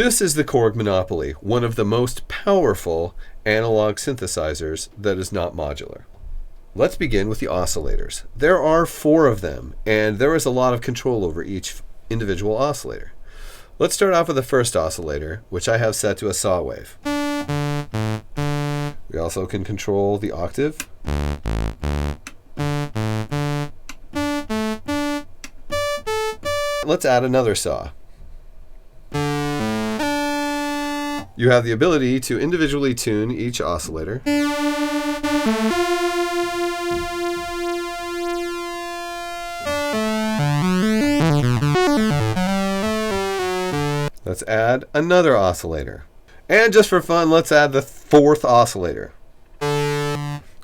This is the Korg Monopoly, one of the most powerful analog synthesizers that is not modular. Let's begin with the oscillators. There are 4 of them, and there is a lot of control over each individual oscillator. Let's start off with the first oscillator, which I have set to a saw wave. We also can control the octave. Let's add another saw. You have the ability to individually tune each oscillator. Let's add another oscillator. And just for fun, let's add the 4th oscillator.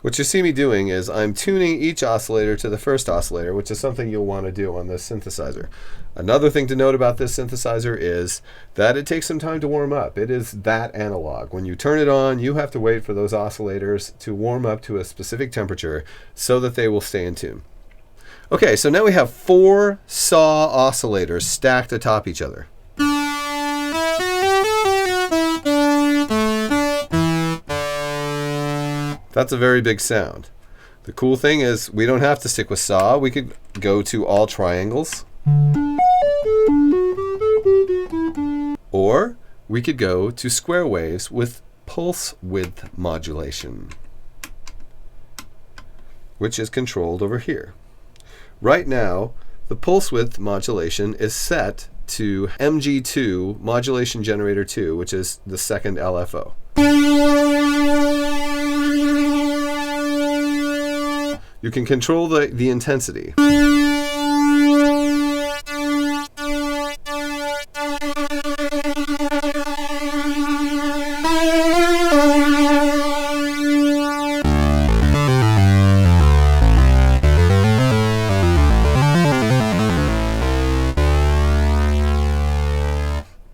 What you see me doing is I'm tuning each oscillator to the first oscillator, which is something you'll want to do on this synthesizer. Another thing to note about this synthesizer is that it takes some time to warm up. It is that analog. When you turn it on, you have to wait for those oscillators to warm up to a specific temperature so that they will stay in tune. Okay, so now we have 4 saw oscillators stacked atop each other. That's a very big sound. The cool thing is we don't have to stick with saw. We could go to all triangles. Or we could go to square waves with pulse width modulation, which is controlled over here. Right now, the pulse width modulation is set to MG2, modulation generator 2, which is the second LFO. You can control the intensity.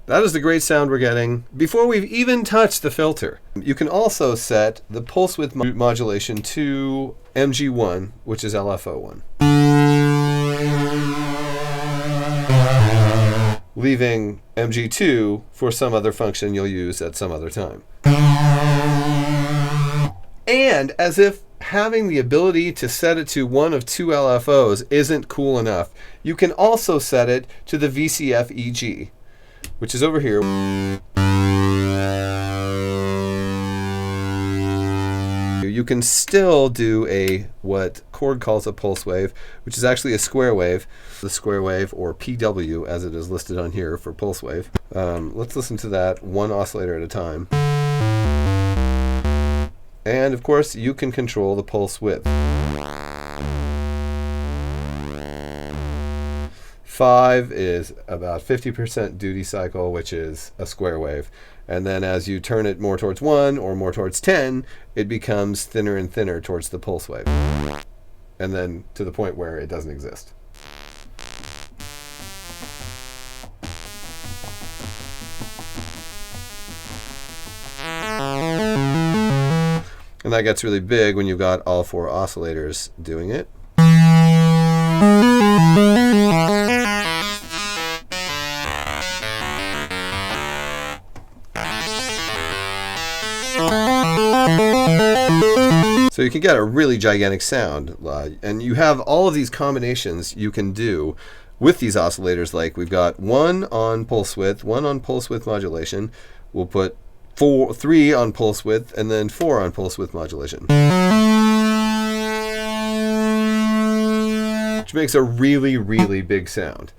That is the great sound we're getting before we've even touched the filter. You can also set the pulse width modulation to MG1, which is LFO1. Leaving MG2 for some other function you'll use at some other time. And as if having the ability to set it to one of 2 LFOs isn't cool enough, you can also set it to the VCF EG, which is over here. You can still do what Korg calls a pulse wave, which is actually a square wave. The square wave, or PW as it is listed on here for pulse wave. Let's listen to that one oscillator at a time. And of course, you can control the pulse width. 5 is about 50% duty cycle, which is a square wave. And then as you turn it more towards 1 or more towards 10, it becomes thinner and thinner towards the pulse wave. And then to the point where it doesn't exist. And that gets really big when you've got all 4 oscillators doing it. So you can get a really gigantic sound, and you have all of these combinations you can do with these oscillators. Like we've got 1 on pulse width, 1 on pulse width modulation. We'll put 3 on pulse width, and then 4 on pulse width modulation, which makes a really, really big sound.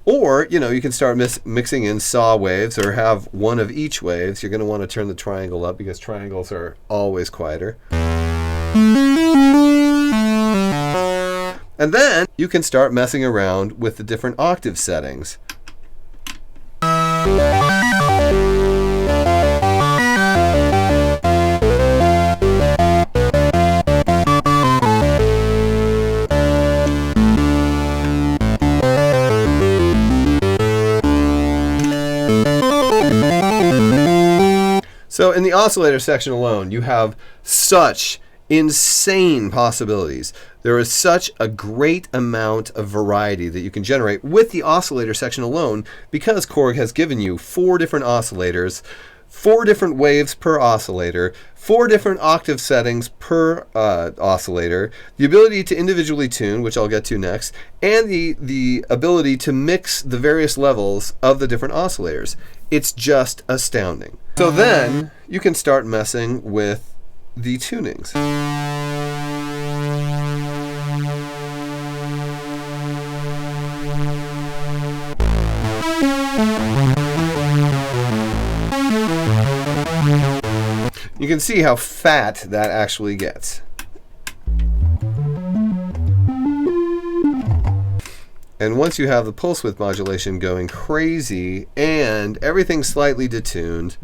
Or, you can start mixing in saw waves or have one of each waves. You're going to want to turn the triangle up because triangles are always quieter. And then you can start messing around with the different octave settings. So in the oscillator section alone, you have such insane possibilities. There is such a great amount of variety that you can generate with the oscillator section alone, because Korg has given you 4 different oscillators, 4 different waves per oscillator, 4 different octave settings per oscillator, the ability to individually tune, which I'll get to next, and the ability to mix the various levels of the different oscillators. It's just astounding. So then you can start messing with the tunings. You can see how fat that actually gets. And once you have the pulse width modulation going crazy and everything slightly detuned,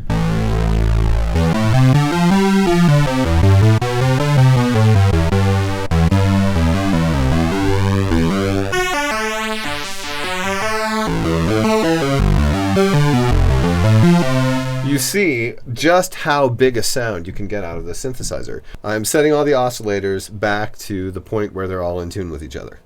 you see just how big a sound you can get out of the synthesizer. I'm setting all the oscillators back to the point where they're all in tune with each other.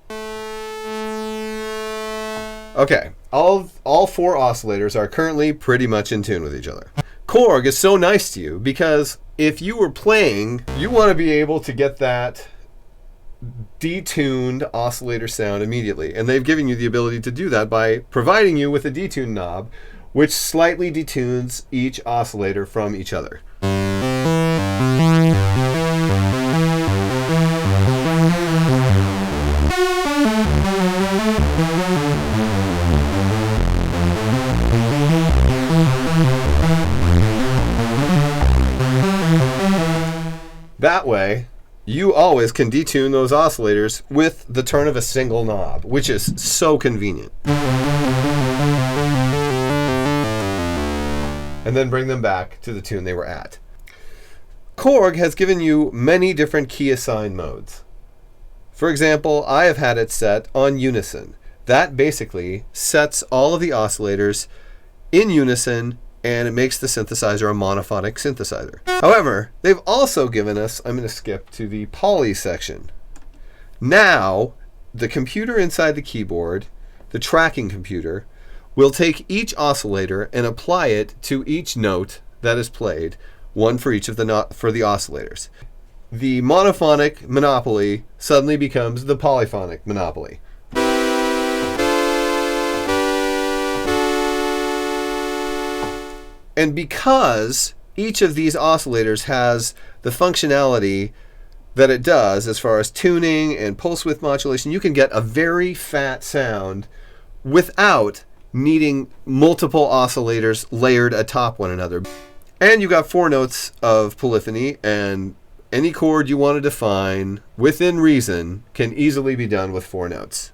Okay, all 4 oscillators are currently pretty much in tune with each other. Korg is so nice to you because if you were playing, you want to be able to get that detuned oscillator sound immediately. And they've given you the ability to do that by providing you with a detune knob, which slightly detunes each oscillator from each other. That way, you always can detune those oscillators with the turn of a single knob, which is so convenient. And then bring them back to the tune they were at. Korg has given you many different key assign modes. For example, I have had it set on unison. That basically sets all of the oscillators in unison, and it makes the synthesizer a monophonic synthesizer. However, they've also given us, I'm going to skip to the poly section. Now, the computer inside the keyboard, the tracking computer, will take each oscillator and apply it to each note that is played, one for each of the oscillators. The monophonic monopoly suddenly becomes the polyphonic monopoly. And because each of these oscillators has the functionality that it does as far as tuning and pulse width modulation, you can get a very fat sound without needing multiple oscillators layered atop one another. And you've got 4 notes of polyphony, and any chord you want to define within reason can easily be done with 4 notes.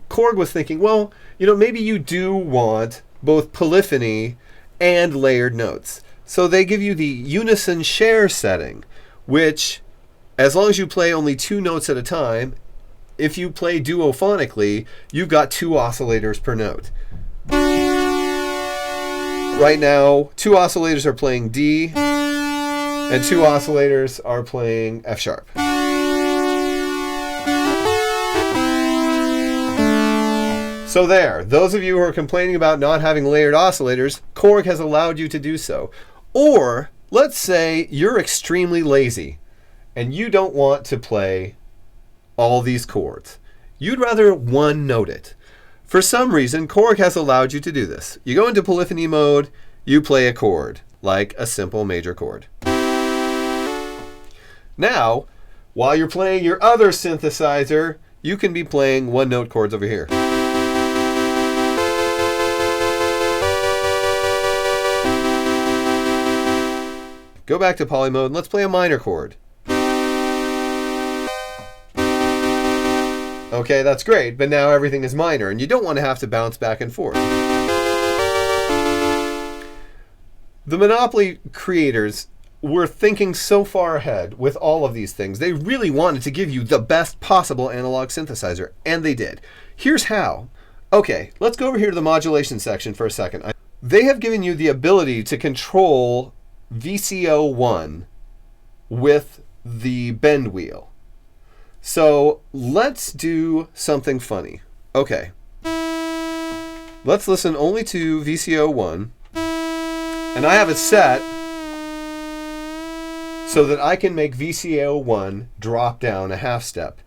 Korg was thinking, well, maybe you do want both polyphony and layered notes. So they give you the unison share setting, which, as long as you play only 2 notes at a time, if you play duophonically, you've got 2 oscillators per note. Right now, 2 oscillators are playing D, and 2 oscillators are playing F sharp. So there, those of you who are complaining about not having layered oscillators, Korg has allowed you to do so. Or, let's say you're extremely lazy and you don't want to play all these chords. You'd rather one note it. For some reason, Korg has allowed you to do this. You go into polyphony mode, you play a chord, like a simple major chord. Now, while you're playing your other synthesizer, you can be playing one note chords over here. Go back to poly mode and let's play a minor chord. Okay, that's great, but now everything is minor and you don't want to have to bounce back and forth. The Monopoly creators were thinking so far ahead with all of these things. They really wanted to give you the best possible analog synthesizer, and they did. Here's how. Okay, let's go over here to the modulation section for a second. They have given you the ability to control VCO1 with the bend wheel. So let's do something funny. Okay. Let's listen only to VCO 1. And I have it set so that I can make VCO 1 drop down a half step.